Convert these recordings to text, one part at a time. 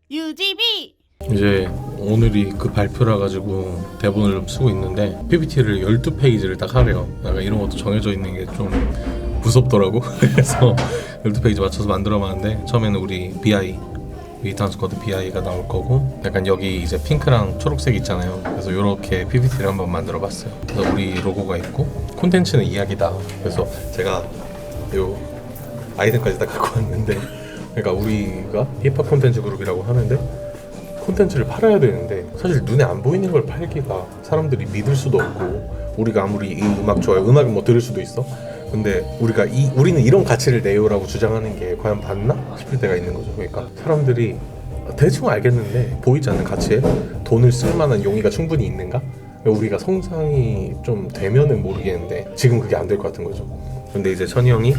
UGB 이제 오늘이 그 발표라 가지고 대본을 좀 쓰고 있는데 PPT를 12페이지를 딱 하래요. 약간 이런 것도 정해져 있는 게 좀 무섭더라고. 그래서 12페이지 맞춰서 만들어봤는데 처음에는 우리 BI 위탄 스쿼드 BI가 나올 거고 약간 여기 이제 핑크랑 초록색 있잖아요. 그래서 이렇게 PPT를 한번 만들어봤어요. 그래서 우리 로고가 있고 콘텐츠는 이야기다. 그래서 제가 요 아이템까지 다 갖고 왔는데 그러니까 우리가 힙합 콘텐츠 그룹이라고 하는데 콘텐츠를 팔아야 되는데 사실 눈에 안 보이는 걸 팔기가 사람들이 믿을 수도 없고 우리가 아무리 이 음악 좋아요 음악은 뭐 들을 수도 있어 근데 우리는 이런 가치를 내요라고 주장하는 게 과연 맞나 싶을 때가 있는 거죠. 그러니까 사람들이 대충 알겠는데 보이지 않는 가치에 돈을 쓸 만한 용의가 충분히 있는가? 우리가 성장이 좀 되면은 모르겠는데 지금 그게 안 될 것 같은 거죠. 근데 이제 천이 형이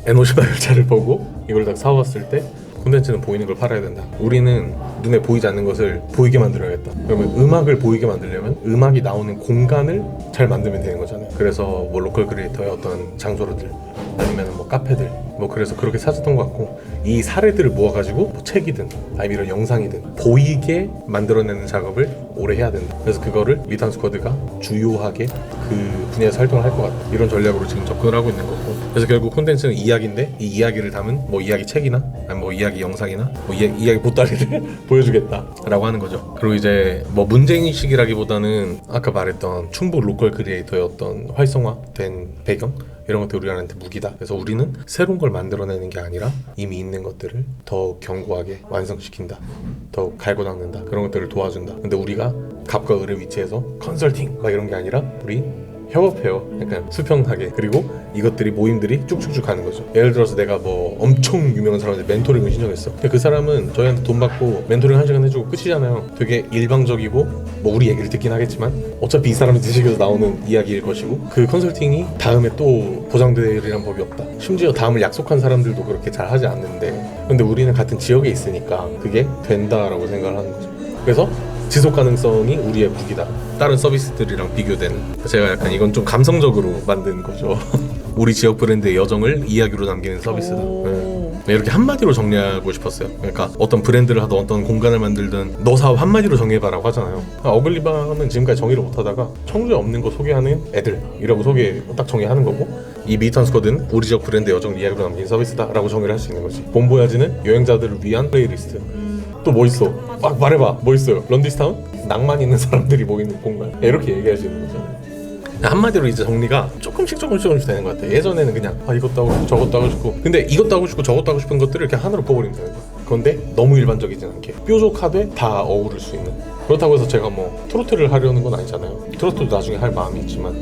에노시마 열차를 보고 이걸 딱 사왔을 때 콘텐츠는 보이는 걸 팔아야 된다. 우리는 눈에 보이지 않는 것을 보이게 만들어야겠다. 그러면 음악을 보이게 만들려면 음악이 나오는 공간을 잘 만들면 되는 거잖아요. 그래서 뭐 로컬 크리에이터의 어떤 장소들 아니면 뭐 카페들 뭐 그래서 그렇게 찾았던 것 같고 이 사례들을 모아가지고 뭐 책이든 아니면 이런 영상이든 보이게 만들어내는 작업을 오래 해야 된다. 그래서 그거를 위탄 스쿼드가 주요하게 그 분야에서 활동을 할 것 같다. 이런 전략으로 지금 접근을 하고 있는 거고 그래서 결국 콘텐츠는 이야기인데 이 이야기를 담은 뭐 이야기 책이나 아니면 뭐 이야기 영상이나 뭐 이야기 보따리를 보여주겠다라고 하는 거죠. 그리고 이제 뭐 문제인식이라기보다는 아까 말했던 충북 로컬 크리에이터의 어떤 활성화된 배경 이런 것들이 우리한테 무기다. 그래서 우리는 새로운 걸 만들어내는 게 아니라 이미 있는 것들을 더 견고하게 완성시킨다. 더 갈고 닦는다. 그런 것들을 도와준다. 근데 우리가 갑과 을의 위치에서 컨설팅 막 이런 게 아니라 우리 협업해요. 약간 수평하게. 그리고 이것들이 모임들이 쭉쭉쭉 가는 거죠. 예를 들어서 내가 뭐 엄청 유명한 사람한테 멘토링을 신청했어. 근데 그 사람은 저희한테 돈 받고 멘토링 1시간 해주고 끝이잖아요. 되게 일방적이고 뭐 우리 얘기를 듣긴 하겠지만 어차피 이 사람이 지식에서 나오는 이야기일 것이고 그 컨설팅이 다음에 또 보장되리란 법이 없다. 심지어 다음을 약속한 사람들도 그렇게 잘 하지 않는데 근데 우리는 같은 지역에 있으니까 그게 된다라고 생각을 하는 거죠. 그래서 지속 가능성이 우리의 무기다. 다른 서비스들이랑 비교되는. 제가 약간 이건 좀 감성적으로 만든 거죠. 우리 지역 브랜드의 여정을 이야기로 남기는 서비스다. 네. 이렇게 한마디로 정리하고 싶었어요. 그러니까 어떤 브랜드를 하든 어떤 공간을 만들든 너 사업 한마디로 정해봐라고 하잖아요. 어글리밤은 지금까지 정의를 못하다가 청주에 없는 거 소개하는 애들이라고 딱 정의하는 거고 이 미탄 스쿼드는 우리 지역 브랜드 여정을 이야기로 남기는 서비스다라고 정의를 할 수 있는 거지. 본보야지는 여행자들을 위한 플레이리스트. 또 뭐 있어? 막 말해봐. 뭐 있어요? 런디스타운? 낭만 있는 사람들이 모이는 공간. 이렇게 얘기할 수 있는 거죠. 한마디로 이제 정리가 조금씩 되는 것 같아. 예전에는 그냥 이것도 하고 싶고 저것도 하고 싶고 근데 이것도 하고 싶고 저것도 하고 싶은 것들을 이렇게 하나로 뽑아버리면 되는 거야. 그런데 너무 일반적이진 않게 뾰족하되 다 어우를 수 있는. 그렇다고 해서 제가 뭐 트로트를 하려는 건 아니잖아요. 트로트도 나중에 할 마음이 있지만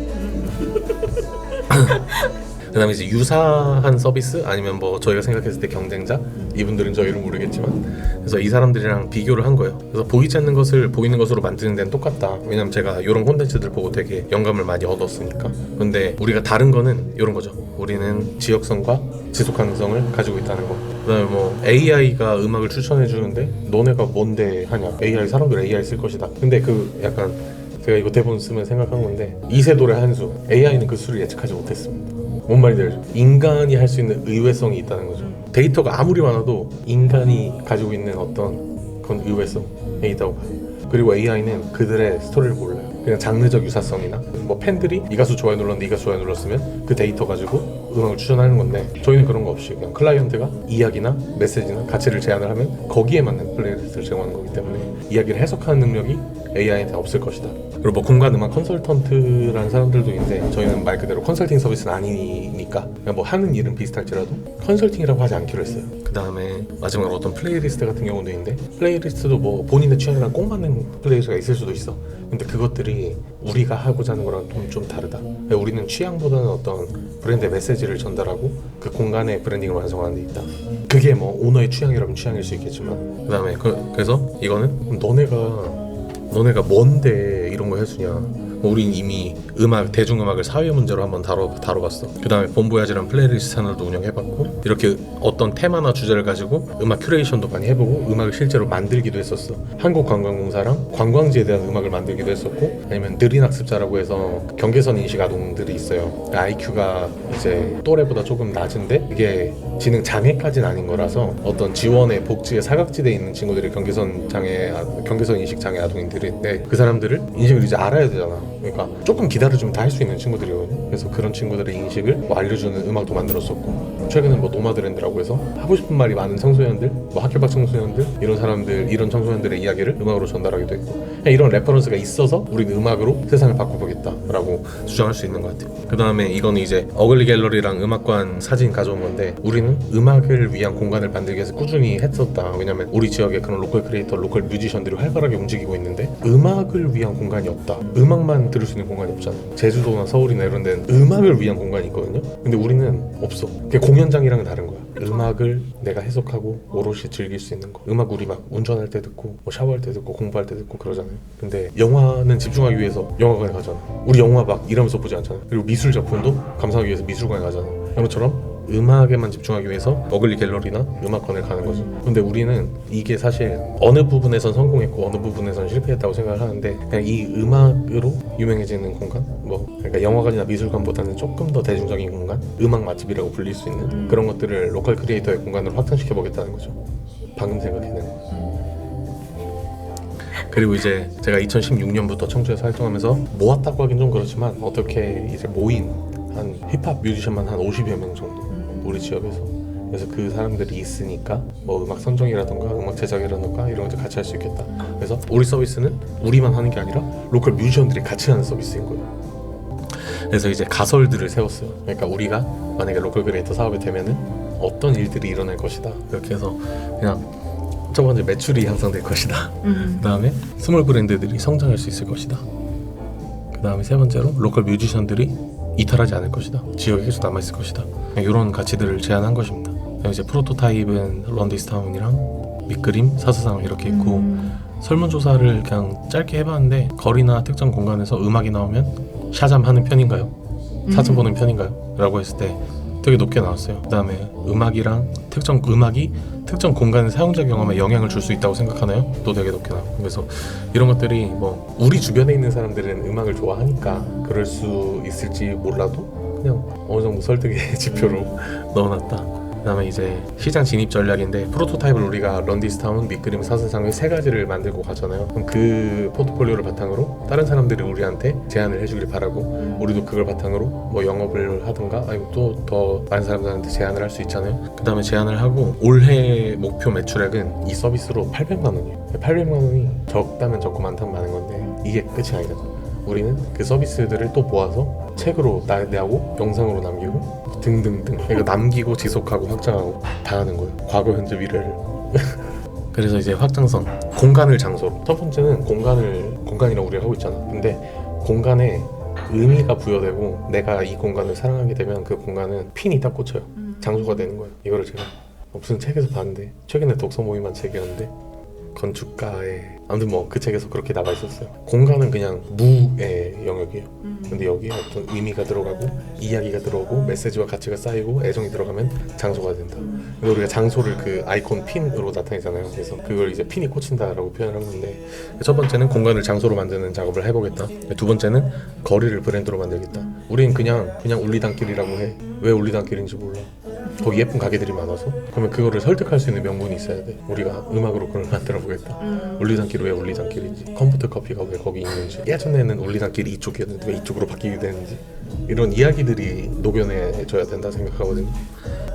그 다음에 이제 유사한 서비스 아니면 뭐 저희가 생각했을 때 경쟁자 이분들은 저희를 모르겠지만 그래서 이 사람들이랑 비교를 한 거예요. 그래서 보이지 않는 것을 보이는 것으로 만드는 데는 똑같다. 왜냐면 제가 이런 콘텐츠들 보고 되게 영감을 많이 얻었으니까. 근데 우리가 다른 거는 이런 거죠. 우리는 지역성과 지속 가능성을 가지고 있다는 거. 그 다음에 뭐 AI가 음악을 추천해 주는데 너네가 뭔데 하냐. 사람들 AI 쓸 것이다. 근데 그 약간 제가 이거 대본 쓰면 생각한 건데 이세돌의 한수 AI는 그 수를 예측하지 못했습니다. 뭔 말인지 알죠? 인간이 할 수 있는 의외성이 있다는 거죠. 데이터가 아무리 많아도 인간이 가지고 있는 어떤 그런 의외성이 있다고 봐요. 그리고 AI는 그들의 스토리를 몰라요. 그냥 장르적 유사성이나 뭐 팬들이 이 가수 좋아요 눌렀는데 이 가수 좋아요 눌렀으면 그 데이터 가지고 음악을 추천하는 건데 저희는 그런 거 없이 그냥 클라이언트가 이야기나 메시지나 가치를 제안을 하면 거기에 맞는 플레이리스트를 제공하는 거기 때문에 이야기를 해석하는 능력이 AI한테 없을 것이다. 그리고 뭐 공간 음악 컨설턴트라는 사람들도 있는데 저희는 말 그대로 컨설팅 서비스는 아니니까 그냥 뭐 하는 일은 비슷할지라도 컨설팅이라고 하지 않기로 했어요. 그 다음에 마지막으로 어떤 플레이리스트 같은 경우도 있는데 플레이리스트도 뭐 본인의 취향이랑 꼭 맞는 플레이리스트가 있을 수도 있어. 근데 그것들이 우리가 하고자 하는 거랑 좀 다르다. 우리는 취향보다는 어떤 브랜드의 메시지를 전달하고 그 공간의 브랜딩을 완성하는 데 있다. 그게 뭐 오너의 취향이라면 취향일 수 있겠지만 그 다음에 그래서 이거는 너네가 뭔데 이런 거 해주냐. 우린 이미 대중음악을 사회 문제로 한번 다뤄봤어. 그 다음에 본보야지란 플레이리스트 채널도 운영해봤고 이렇게 어떤 테마나 주제를 가지고 음악 큐레이션도 많이 해보고 음악을 실제로 만들기도 했었어. 한국관광공사랑 관광지에 대한 음악을 만들기도 했었고 아니면 느린학습자라고 해서 경계선 인식 아동들이 있어요. IQ가 이제 또래보다 조금 낮은데 이게 지능 장애까지는 아닌 거라서 어떤 지원의 복지의 사각지대에 있는 친구들이 경계선 인식 장애 아동인들인데 그 사람들을 인식을 이제 알아야 되잖아. 그러니까 조금 기다려주면 다 할 수 있는 친구들이거든요. 그래서 그런 친구들의 인식을 뭐 알려주는 음악도 만들었었고, 최근엔 뭐 노마드랜드라고 해서 하고 싶은 말이 많은 청소년들, 뭐 학교 밖 청소년들, 이런 사람들, 이런 청소년들의 이야기를 음악으로 전달하기도 했고, 그냥 이런 레퍼런스가 있어서 우리는 음악으로 세상을 바꿔보겠다라고 주장할 수 있는 것 같아요. 그 다음에 이거는 이제 어글리 갤러리랑 음악관 사진 가져온 건데, 우리는 음악을 위한 공간을 만들기 위해서 꾸준히 했었다. 왜냐면 우리 지역에 그런 로컬 크리에이터, 로컬 뮤지션들이 활발하게 움직이고 있는데 음악을 위한 공간이 없다. 음악만 들을 수 있는 공간이 없잖아. 제주도나 서울이나 이런 데는 음악을 위한 공간이 있거든요. 근데 우리는 없어. 그게 공연장이랑은 다른 거야. 음악을 내가 해석하고 오롯이 즐길 수 있는 거. 음악 우리 막 운전할 때 듣고 뭐 샤워할 때 듣고 공부할 때 듣고 그러잖아요. 근데 영화는 집중하기 위해서 영화관에 가잖아. 우리 영화 막 이러면서 보지 않잖아. 그리고 미술 작품도 감상하기 위해서 미술관에 가잖아. 그런 것처럼 음악에만 집중하기 위해서 어글리 갤러리나 음악관을 가는 거지. 근데 우리는 이게 사실 어느 부분에선 성공했고 어느 부분에선 실패했다고 생각을 하는데, 그냥 이 음악으로 유명해지는 공간, 뭐 그러니까 영화관이나 미술관보다는 조금 더 대중적인 공간, 음악 맛집이라고 불릴 수 있는 그런 것들을 로컬 크리에이터의 공간으로 확장시켜 보겠다는 거죠. 방금 생각해낸 거. 그리고 이제 제가 2016년부터 청주에서 활동하면서 모았다고 하긴 좀 그렇지만, 어떻게 이제 모인 한 힙합 뮤지션만 한 50여 명 정도, 우리 지역에서. 그래서 그 사람들이 있으니까 뭐 음악 선정이라던가 음악 제작이라던가 이런 것들 같이 할 수 있겠다. 그래서 우리 서비스는 우리만 하는 게 아니라 로컬 뮤지션들이 같이 하는 서비스인 거예요. 그래서 이제 가설들을 세웠어요. 그러니까 우리가 만약에 로컬 크리에이터 사업이 되면은 어떤 일들이 일어날 것이다. 이렇게 해서 그냥 첫 번째 매출이 향상될 것이다. 그 다음에 스몰 브랜드들이 성장할 수 있을 것이다. 그 다음에 세 번째로 로컬 뮤지션들이 이탈하지 않을 것이다. 지역에 계속 남아있을 것이다. 이런 가치들을 제안한 것입니다. 이제 프로토타입은 런디스타운이랑 밑그림, 사스상 이렇게 있고, 설문조사를 그냥 짧게 해봤는데 거리나 특정 공간에서 음악이 나오면 샤잠 하는 편인가요? 사진 보는 편인가요? 라고 했을 때 되게 높게 나왔어요. 그 다음에 음악이 특정 공간의 사용자 경험에 영향을 줄 수 있다고 생각하나요? 또 되게 높게 나오고. 그래서 이런 것들이 뭐 우리 주변에 있는 사람들은 음악을 좋아하니까 그럴 수 있을지 몰라도 그냥 어느 정도 설득의 지표로 넣어놨다. 그 다음에 이제 시장 진입 전략인데, 프로토타입을 우리가 런디스타운, 밑그림, 사슬상의 세 가지를 만들고 가잖아요. 그럼 그 포트폴리오를 바탕으로 다른 사람들이 우리한테 제안을 해주길 바라고, 우리도 그걸 바탕으로 뭐 영업을 하던가 아니면 또 더 많은 사람들한테 제안을 할 수 있잖아요. 그 다음에 제안을 하고 올해 목표 매출액은 이 서비스로 800만 원이에요. 800만 원이 적다면 적고 많다면 많은 건데 이게 끝이 아니다. 우리는 그 서비스들을 또 모아서 책으로 내고 영상으로 남기고 등등등, 그러니까 남기고 지속하고 확장하고 다 하는 거예요. 과거, 현재, 미래를. 그래서 이제 확장성, 공간을 장소로. 첫 번째는 공간이라고 우리가 하고 있잖아. 근데 공간에 의미가 부여되고 내가 이 공간을 사랑하게 되면 그 공간은 핀이 딱 꽂혀요. 장소가 되는 거예요. 이거를 제가 무슨 책에서 봤는데, 최근에 독서 모임한 책이었는데 건축가의, 아무튼 뭐 그 책에서 그렇게 나와 있었어요. 공간은 그냥 무의 영역이에요. 근데 여기에 어떤 의미가 들어가고 이야기가 들어오고 메시지와 가치가 쌓이고 애정이 들어가면 장소가 된다. 근데 우리가 장소를 그 아이콘 핀으로 나타내잖아요. 그래서 그걸 이제 핀이 꽂힌다라고 표현을 한 건데, 첫 번째는 공간을 장소로 만드는 작업을 해보겠다. 두 번째는 거리를 브랜드로 만들겠다. 우린 그냥 울리단길이라고 해. 왜 울리단길인지 몰라. 거기 예쁜 가게들이 많아서. 그러면 그거를 설득할 수 있는 명분이 있어야 돼. 우리가 음악으로 그걸 만들어 보겠다. 울리단길이 왜 울리단길인지, 컴퓨터 커피가 왜 거기 있는지, 예전에는 울리단길이 이쪽이었는데 왜 이쪽으로 바뀌게 되는지, 이런 이야기들이 녹여내줘야 된다 생각하거든요.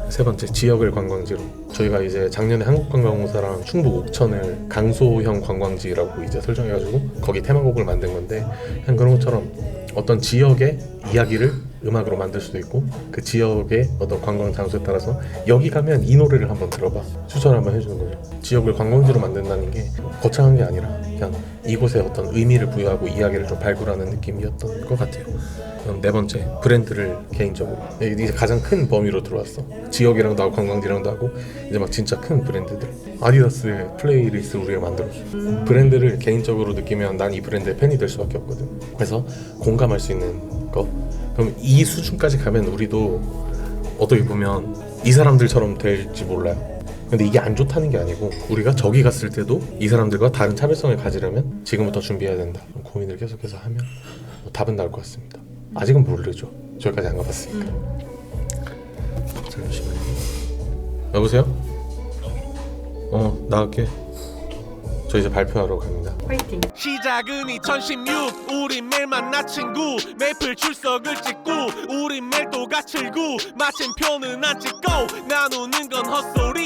세 번째, 지역을 관광지로. 저희가 이제 작년에 한국관광공사랑 충북 옥천을 강소형 관광지라고 이제 설정해가지고 거기 테마곡을 만든 건데, 그냥 그런 것처럼 어떤 지역의 이야기를 음악으로 만들 수도 있고, 그 지역의 어떤 관광 장소에 따라서 여기 가면 이 노래를 한번 들어봐, 추천을 한번 해주는 거죠. 지역을 관광지로 만든다는 게 거창한 게 아니라 그냥 이곳에 어떤 의미를 부여하고 이야기를 좀 발굴하는 느낌이었던 것 같아요. 그럼 네 번째, 브랜드를 개인적으로. 이제 가장 큰 범위로 들어왔어. 지역이랑도 하고 관광지랑도 하고 이제 막 진짜 큰 브랜드들. 아디다스 플레이리스트를 우리가 만들었어. 브랜드를 개인적으로 느끼면 난 이 브랜드의 팬이 될 수밖에 없거든. 그래서 공감할 수 있는 거. 그럼 이 수준까지 가면 우리도 어떻게 보면 이 사람들처럼 될지 몰라요. 근데 이게 안 좋다는 게 아니고, 우리가 저기 갔을 때도 이 사람들과 다른 차별성을 가지려면 지금부터 준비해야 된다. 고민을 계속해서 하면 뭐 답은 나올 것 같습니다. 아직은 모르죠. 저기까지 안 가봤으니까. 잠시만요. 여보세요? 나갈게. 저 이제 발표하러 갑니다. 화이팅. 시작은 2016 우린 매일 만나 친구 메이플 출석을 찍고 우린 매일 또 가칠구 마침표는 안 찍고 나누는 건 헛소리